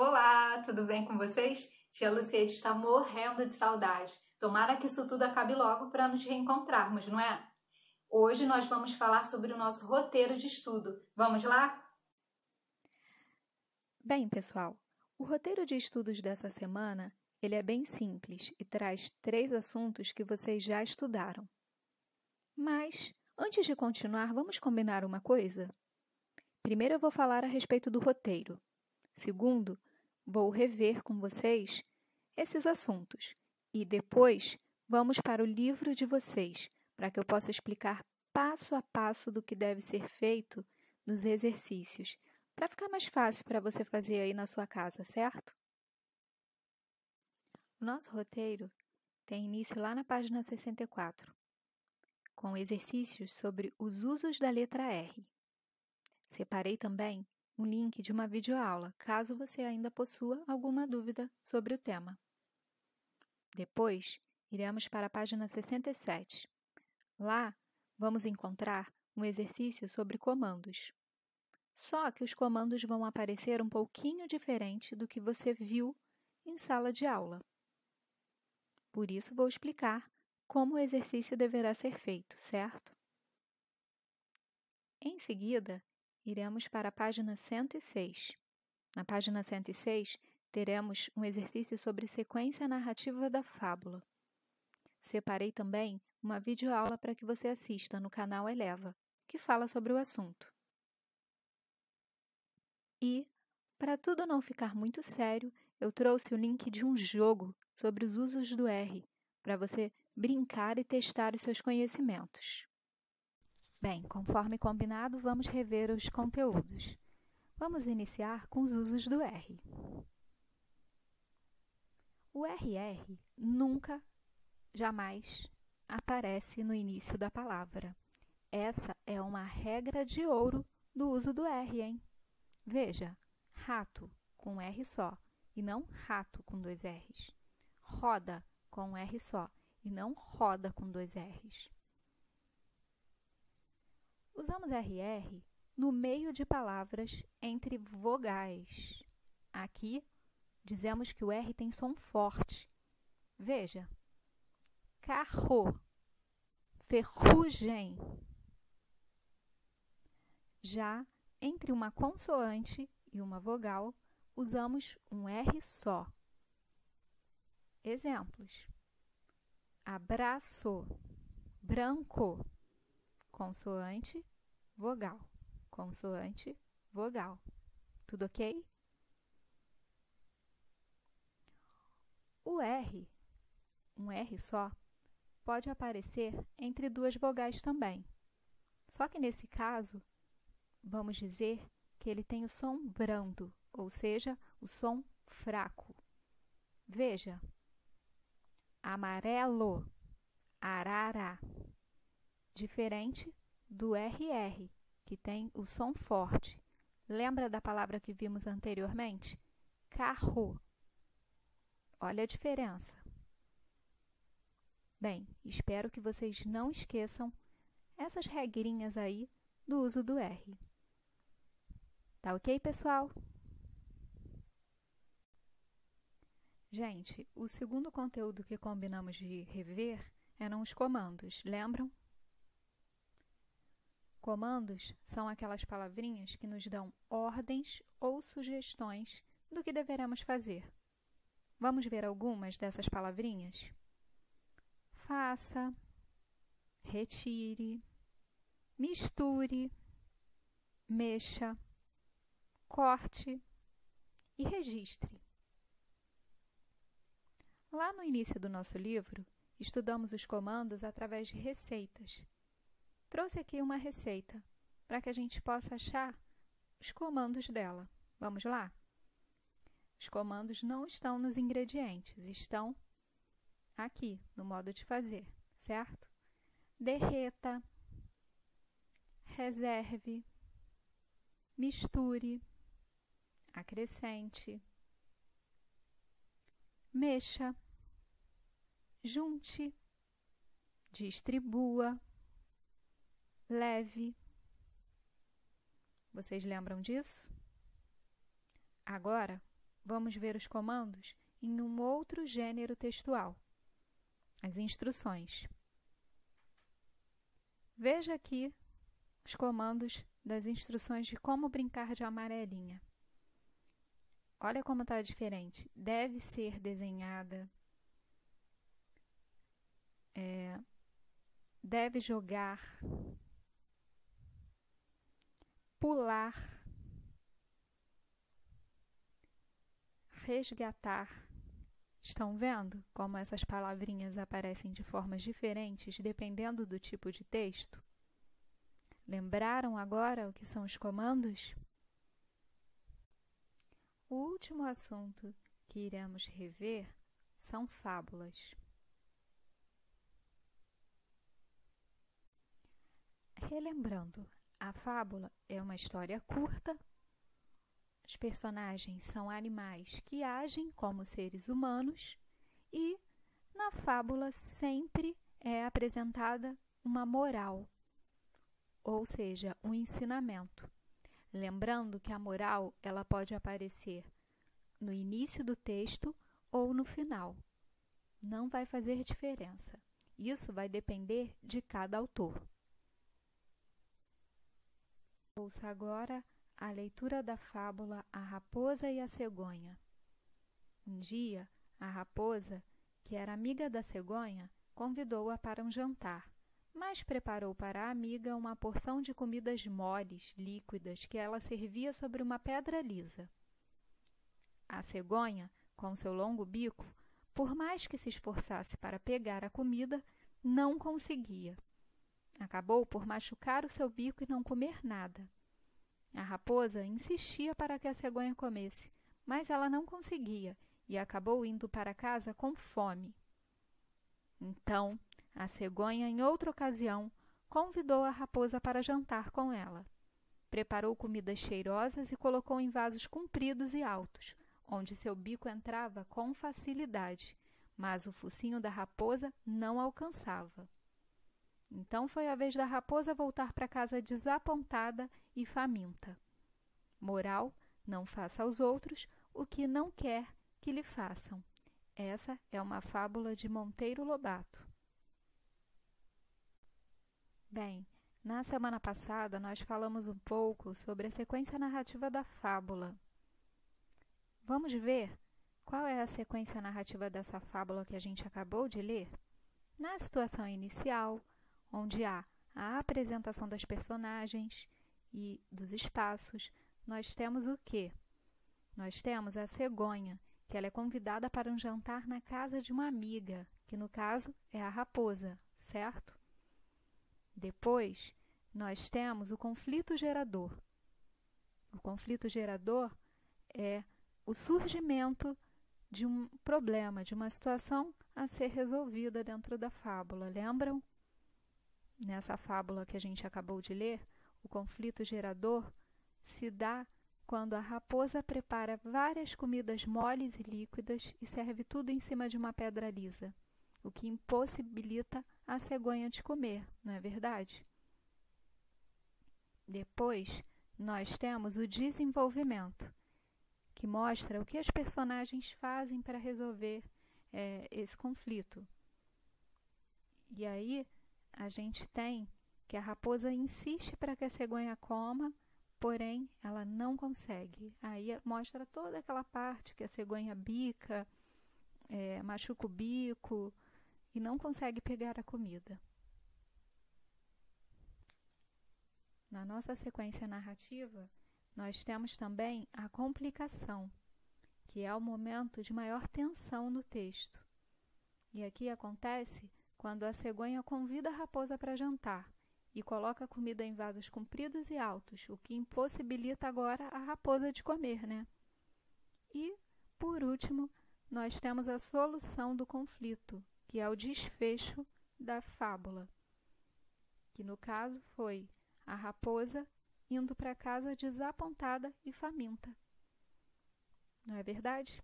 Olá, tudo bem com vocês? Tia Luciete está morrendo de saudade. Tomara que isso tudo acabe logo para nos reencontrarmos, não é? Hoje nós vamos falar sobre o nosso roteiro de estudo. Vamos lá? Bem, pessoal, o roteiro de estudos dessa semana ele é bem simples e traz 3 assuntos que vocês já estudaram. Mas, antes de continuar, vamos combinar uma coisa? Primeiro eu vou falar a respeito do roteiro. Segundo, vou rever com vocês esses assuntos. E depois, vamos para o livro de vocês, para que eu possa explicar passo a passo do que deve ser feito nos exercícios, para ficar mais fácil para você fazer aí na sua casa, certo? O nosso roteiro tem início lá na página 64, com exercícios sobre os usos da letra R. Separei também um link de uma videoaula, caso você ainda possua alguma dúvida sobre o tema. Depois, iremos para a página 67. Lá, vamos encontrar um exercício sobre comandos. Só que os comandos vão aparecer um pouquinho diferente do que você viu em sala de aula. Por isso, vou explicar como o exercício deverá ser feito, certo? Em seguida, iremos para a página 106. Na página 106, teremos um exercício sobre sequência narrativa da fábula. Separei também uma videoaula para que você assista no canal Eleva, que fala sobre o assunto. E, para tudo não ficar muito sério, eu trouxe o link de um jogo sobre os usos do R, para você brincar e testar os seus conhecimentos. Bem, conforme combinado, vamos rever os conteúdos. Vamos iniciar com os usos do R. O RR nunca, jamais aparece no início da palavra. Essa é uma regra de ouro do uso do R, hein? Veja, rato com R só e não rato com 2 R's. Roda com R só e não roda com 2 R's. Usamos RR no meio de palavras entre vogais. Aqui, dizemos que o R tem som forte. Veja, carro, ferrugem. Já entre uma consoante e uma vogal, usamos um R só. Exemplos: abraço, branco, consoante, vogal, consoante, vogal. Tudo ok? O R, um R só, pode aparecer entre 2 vogais também. Só que nesse caso, vamos dizer que ele tem o som brando, ou seja, o som fraco. Veja, amarelo, arara, diferente do RR, que tem o som forte. Lembra da palavra que vimos anteriormente? Carro. Olha a diferença. Bem, espero que vocês não esqueçam essas regrinhas aí do uso do R. Tá ok, pessoal? Gente, o segundo conteúdo que combinamos de rever eram os comandos, lembram? Comandos são aquelas palavrinhas que nos dão ordens ou sugestões do que deveremos fazer. Vamos ver algumas dessas palavrinhas? Faça, retire, misture, mexa, corte e registre. Lá no início do nosso livro, estudamos os comandos através de receitas. Trouxe aqui uma receita para que a gente possa achar os comandos dela. Vamos lá? Os comandos não estão nos ingredientes, estão aqui no modo de fazer, certo? Derreta, reserve, misture, acrescente, mexa, junte, distribua, leve. Vocês lembram disso? Agora, vamos ver os comandos em um outro gênero textual, as instruções. Veja aqui os comandos das instruções de como brincar de amarelinha. Olha como está diferente. Deve ser desenhada. Deve jogar. Pular. Resgatar. Estão vendo como essas palavrinhas aparecem de formas diferentes dependendo do tipo de texto? Lembraram agora o que são os comandos? O último assunto que iremos rever são fábulas. Relembrando, a fábula é uma história curta. Os personagens são animais que agem como seres humanos e, na fábula, sempre é apresentada uma moral, ou seja, um ensinamento. Lembrando que a moral ela pode aparecer no início do texto ou no final. Não vai fazer diferença. Isso vai depender de cada autor. Ouça agora a leitura da fábula A Raposa e a Cegonha. Um dia, a raposa, que era amiga da cegonha, convidou-a para um jantar, mas preparou para a amiga uma porção de comidas moles, líquidas, que ela servia sobre uma pedra lisa. A cegonha, com seu longo bico, por mais que se esforçasse para pegar a comida, não conseguia. Acabou por machucar o seu bico e não comer nada. A raposa insistia para que a cegonha comesse, mas ela não conseguia e acabou indo para casa com fome. Então, a cegonha, em outra ocasião, convidou a raposa para jantar com ela. Preparou comidas cheirosas e colocou em vasos compridos e altos, onde seu bico entrava com facilidade, mas o focinho da raposa não alcançava. Então foi a vez da raposa voltar para casa desapontada e faminta. Moral: não faça aos outros o que não quer que lhe façam. Essa é uma fábula de Monteiro Lobato. Bem, na semana passada nós falamos um pouco sobre a sequência narrativa da fábula. Vamos ver qual é a sequência narrativa dessa fábula que a gente acabou de ler? Na situação inicial, onde há a apresentação das personagens e dos espaços, nós temos o quê? Nós temos a cegonha, que ela é convidada para um jantar na casa de uma amiga, que no caso é a raposa, certo? Depois, nós temos o conflito gerador. O conflito gerador é o surgimento de um problema, de uma situação a ser resolvida dentro da fábula. Lembram? Nessa fábula que a gente acabou de ler, o conflito gerador se dá quando a raposa prepara várias comidas moles e líquidas e serve tudo em cima de uma pedra lisa, o que impossibilita a cegonha de comer, não é verdade? Depois, nós temos o desenvolvimento, que mostra o que as personagens fazem para resolver esse conflito. E aí, a gente tem que a raposa insiste para que a cegonha coma, porém, ela não consegue. Aí mostra toda aquela parte que a cegonha bica, machuca o bico e não consegue pegar a comida. Na nossa sequência narrativa, nós temos também a complicação, que é o momento de maior tensão no texto. E aqui acontece quando a cegonha convida a raposa para jantar e coloca a comida em vasos compridos e altos, o que impossibilita agora a raposa de comer, né? E, por último, nós temos a solução do conflito, que é o desfecho da fábula, que no caso foi a raposa indo para casa desapontada e faminta. Não é verdade?